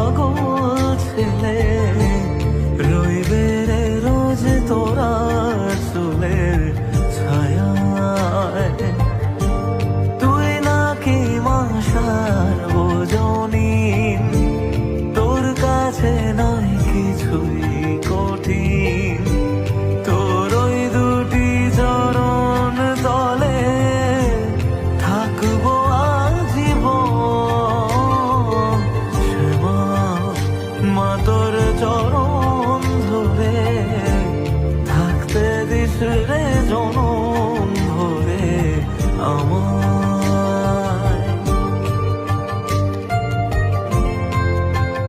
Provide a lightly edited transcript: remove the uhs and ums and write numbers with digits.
পাগল ছেলে রইবে রে রোজ তোরা চুলের ছায়ায়। তুই নাকি মাসার বোঝনি, তোর কাছে নাই কিছুই কঠিন। তোর ওই দুটি চরণ তলে থাকবো আজীবন। শ্যামা মা তোর চরণ ধরে থাকতে দিস রে জনম ভরে আমার।